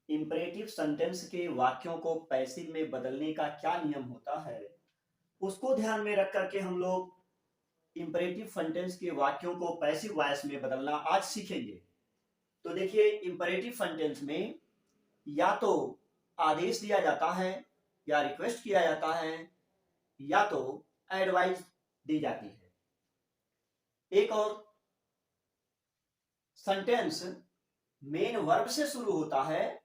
Imperative sentence के वाक्यों को पैसिव में बदलने का क्या नियम होता है, उसको ध्यान में रख करके हम लोग इंपरेटिव सेंटेंस के वाक्यों को पैसिव वॉइस में बदलना आज सीखेंगे। तो देखिए, इंपरेटिव सेंटेंस में या तो आदेश दिया जाता है, या रिक्वेस्ट किया जाता है, या तो एडवाइस दी जाती है। एक और सेंटेंस मेन वर्ब से शुरू होता है,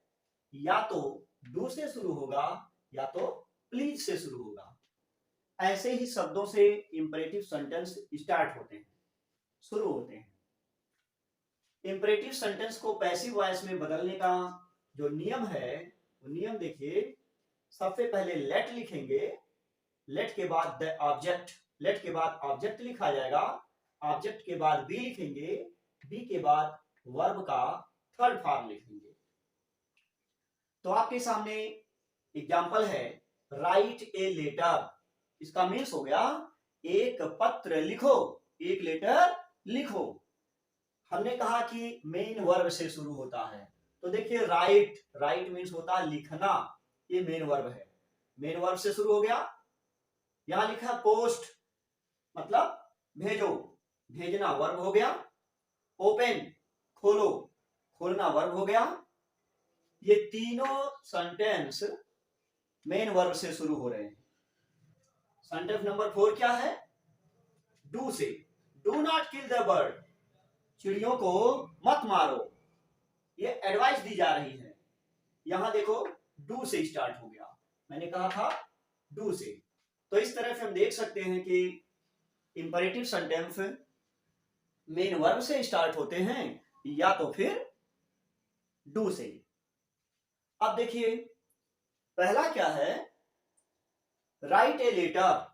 या तो डू से शुरू होगा, या तो प्लीज से शुरू होगा। ऐसे ही शब्दों से इंपरेटिव सेंटेंस स्टार्ट होते हैं, शुरू होते हैं। इंपरेटिव सेंटेंस को पैसिव वॉइस में बदलने का जो नियम है, वो नियम देखिए। सबसे पहले लेट लिखेंगे, लेट के बाद द ऑब्जेक्ट, लेट के बाद ऑब्जेक्ट लिखा जाएगा, ऑब्जेक्ट के बाद बी लिखेंगे, बी के बाद वर्ब का थर्ड फॉर्म लिखेंगे। तो आपके सामने एग्जाम्पल है, राइट ए लेटर। इसका मीन्स हो गया एक पत्र लिखो, एक लेटर लिखो। हमने कहा कि मेन वर्ब से शुरू होता है, तो देखिए राइट, राइट मीन्स होता है लिखना, ये मेन वर्ब है। मेन वर्ब से शुरू हो गया। यहां लिखा पोस्ट, मतलब भेजो, भेजना वर्ब हो गया। ओपन, खोलो, खोलना वर्ब हो गया। ये तीनों सेंटेंस मेन वर्ब से शुरू हो रहे हैं। सेंटेंस नंबर 4 क्या है? डू से, do not kill the bird, चिड़ियों को मत मारो, ये एडवाइस दी जा रही है। यहां देखो डू से स्टार्ट हो गया, मैंने कहा था डू से। तो इस तरह से हम देख सकते हैं कि इंपरेटिव सेंटेंस मेन वर्ब से स्टार्ट होते हैं, या तो फिर डू से। अब देखिए पहला क्या है, राइट ए लेटर।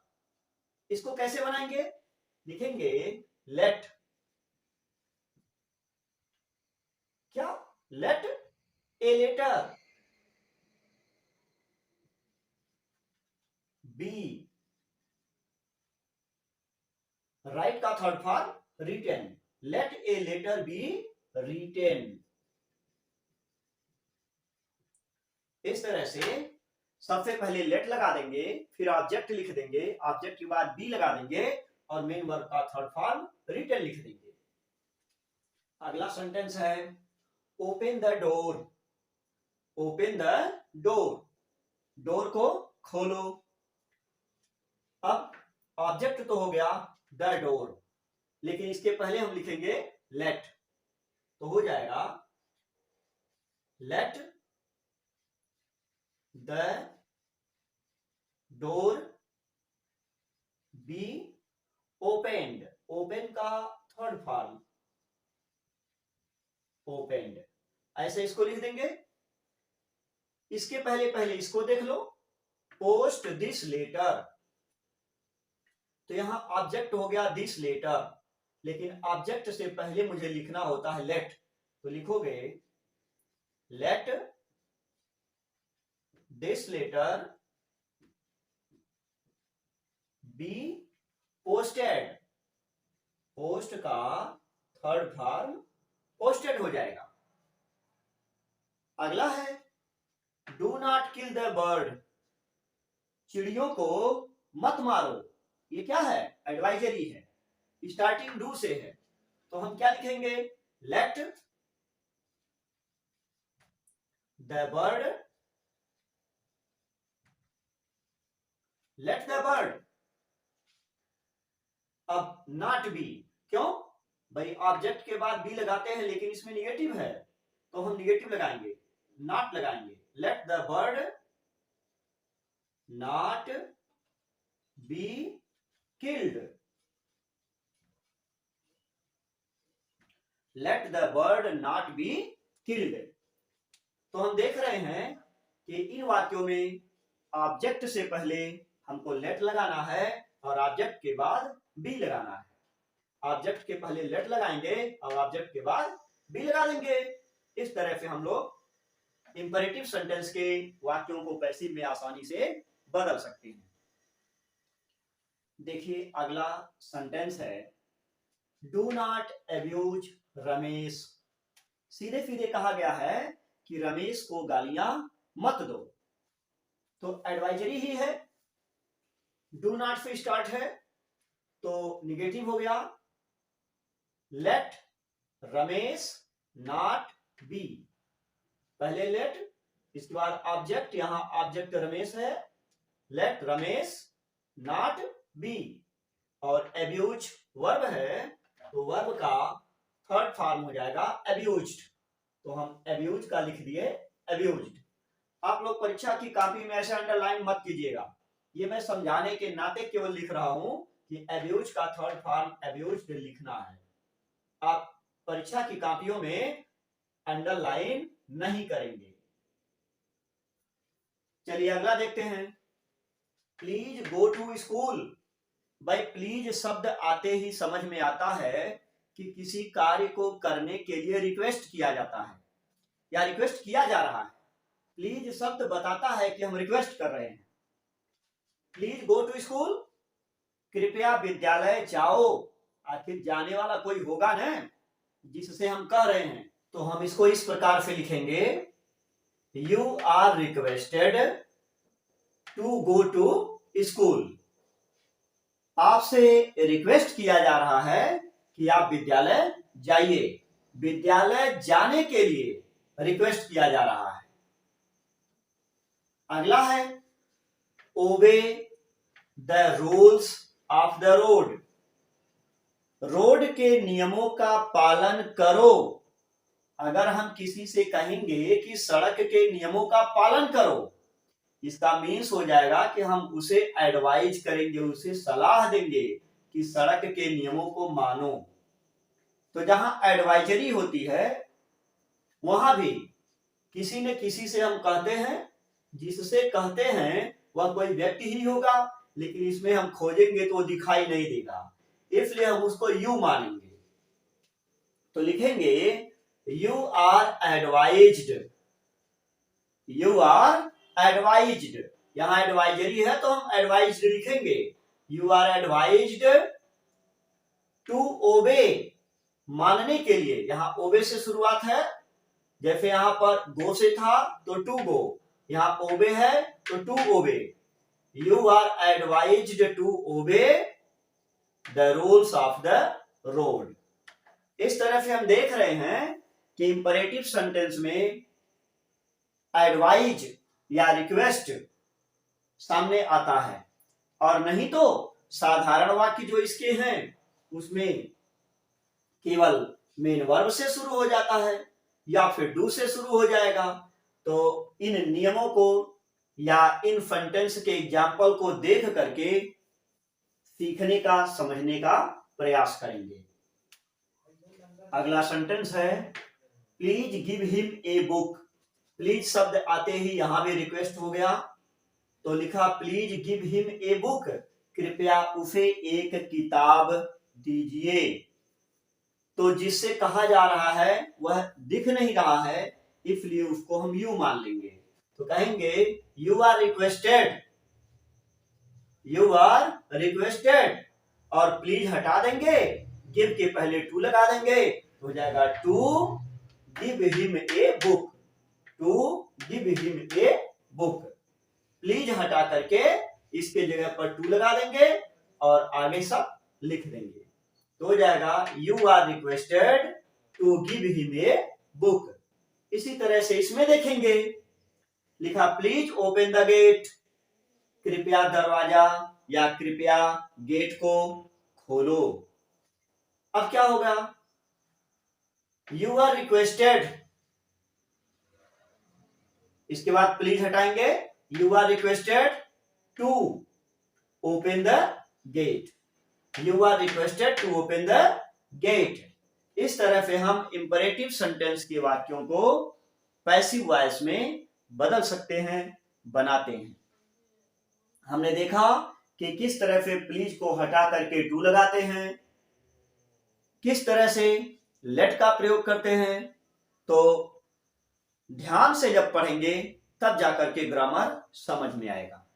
इसको कैसे बनाएंगे? लिखेंगे लेट, क्या? Let a letter B, write का third form written, let a letter B written. इस तरह से सबसे पहले लेट लगा देंगे, फिर ऑब्जेक्ट लिख देंगे, ऑब्जेक्ट के बाद बी लगा देंगे, और मेन वर्ब का थर्ड फॉर्म रिटेन लिख देंगे। अगला सेंटेंस है open the door, open the door, door को खोलो। अब ऑब्जेक्ट तो हो गया द डोर, लेकिन इसके पहले हम लिखेंगे लेट, तो हो जाएगा let the door be opened, open का थर्ड फॉर्म ओपेन्ड, ऐसे इसको लिख देंगे। इसके पहले पहले इसको देख लो, पोस्ट दिस लेटर, तो यहां ऑब्जेक्ट हो गया दिस लेटर, लेकिन ऑब्जेक्ट से पहले मुझे लिखना होता है लेट, तो लिखोगे let this letter be posted, post का थर्ड फॉर्म पोस्टेड हो जाएगा। अगला है do not kill the bird, चिड़ियों को मत मारो। ये क्या है? एडवाइजरी है, स्टार्टिंग डू से है, तो हम क्या लिखेंगे? Let the bird, let the bird. अब नॉट बी, क्यों भाई? ऑब्जेक्ट के बाद बी लगाते हैं, लेकिन इसमें निगेटिव है, तो हम निगेटिव लगाएंगे, नॉट लगाएंगे। Let the bird not be killed, let the bird not be killed. तो हम देख रहे हैं कि इन वाक्यों में ऑब्जेक्ट से पहले हमको लेट लगाना है, और ऑब्जेक्ट के बाद बी लगाना है। ऑब्जेक्ट के पहले लेट लगाएंगे, और ऑब्जेक्ट के बाद बी लगा देंगे। इस तरह से हम लोग इंपरेटिव सेंटेंस के वाक्यों को पैसिव में आसानी से बदल सकते हैं। देखिए अगला सेंटेंस है डू नॉट अब्यूज रमेश। सीधे सीधे कहा गया है कि रमेश को गालियां मत दो। तो एडवाइजरी ही है, डू नॉट से स्टार्ट है तो निगेटिव हो गया। लेट रमेश नॉट बी, पहले लेट, इसके बाद ऑब्जेक्ट, यहां ऑब्जेक्ट रमेश है, लेट रमेश नॉट बी। और एब्यूज वर्ब है तो वर्ब का थर्ड फॉर्म हो जाएगा एब्यूज्ड, तो हम एब्यूज का लिख दिए एब्यूज्ड। आप लोग परीक्षा की कॉपी में ऐसे अंडरलाइन मत कीजिएगा, ये मैं समझाने के नाते केवल लिख रहा हूं कि एब्यूज का थर्ड फॉर्म एब्यूज्ड लिखना है। आप परीक्षा की कॉपियों में अंडरलाइन नहीं करेंगे। चलिए अगला देखते हैं, प्लीज गो टू स्कूल। भाई प्लीज शब्द आते ही समझ में आता है कि किसी कार्य को करने के लिए रिक्वेस्ट किया जाता है या रिक्वेस्ट किया जा रहा है। प्लीज शब्द बताता है कि हम रिक्वेस्ट कर रहे हैं। प्लीज गो टू स्कूल, कृपया विद्यालय जाओ। आखिर जाने वाला कोई होगा ना जिससे हम कह रहे हैं, तो हम इसको इस प्रकार से लिखेंगे, you are requested to go to school. आपसे रिक्वेस्ट किया जा रहा है कि आप विद्यालय जाइए। विद्यालय जाने के लिए रिक्वेस्ट किया जा रहा है। अगला है, ओबे the rules of the road. Road के नियमों का पालन करो। अगर हम किसी से कहेंगे कि सड़क के नियमों का पालन करो, इसका मीन्स हो जाएगा कि हम उसे एडवाइज करेंगे, उसे सलाह देंगे कि सड़क के नियमों को मानो। तो जहां एडवाइजरी होती है वहां भी किसी न किसी से हम कहते हैं, जिससे कहते हैं वह कोई व्यक्ति ही होगा, लेकिन इसमें हम खोजेंगे तो दिखाई नहीं देगा, इसलिए हम उसको यू मानेंगे। तो लिखेंगे you are advised, you are advised. यहां एडवाइजरी है तो हम एडवाइज्ड लिखेंगे। यू आर एडवाइज्ड टू ओबे, मानने के लिए। यहां ओबे से शुरुआत है, जैसे यहां पर गो से था तो टू गो, यहां ओबे है तो to obey. You are advised to obey the rules of the road. इस तरह से हम देख रहे हैं कि इंपरेटिव सेंटेंस में एडवाइज या रिक्वेस्ट सामने आता है, और नहीं तो साधारण वाक्य जो इसके हैं उसमें केवल मेन वर्ब से शुरू हो जाता है या फिर डू से शुरू हो जाएगा। तो इन नियमों को या इन सेंटेंस के एग्जाम्पल को देख करके सीखने का, समझने का प्रयास करेंगे। अगला सेंटेंस है, please give him a book. Please शब्द आते ही यहां भी रिक्वेस्ट हो गया, तो लिखा please give him a book, कृपया उसे एक किताब दीजिए। तो जिससे कहा जा रहा है वह दिख नहीं रहा है, इसलिए उसको हम यू मान लेंगे। तो कहेंगे you are requested, you are requested, और प्लीज हटा देंगे, गिव के पहले टू लगा देंगे, तो हो जाएगा to give him a book, to give him a book. Please हटा करके इसके जगह पर टू लगा देंगे और आगे सब लिख देंगे, तो हो जाएगा you are requested to give him a book. इसी तरह से इसमें देखेंगे, लिखा प्लीज ओपन द गेट, कृपया दरवाजा या कृपया गेट को खोलो। अब क्या होगा, यू आर रिक्वेस्टेड, इसके बाद प्लीज हटाएंगे, you are requested to open the gate, you are requested to open the gate. इस तरह से हम इंपरेटिव सेंटेंस के वाक्यों को पैसिव वॉइस में बदल सकते हैं, बनाते हैं। हमने देखा कि किस तरह से प्लीज को हटा करके टू लगाते हैं, किस तरह से लेट का प्रयोग करते हैं। तो ध्यान से जब पढ़ेंगे तब जाकर के ग्रामर समझ में आएगा।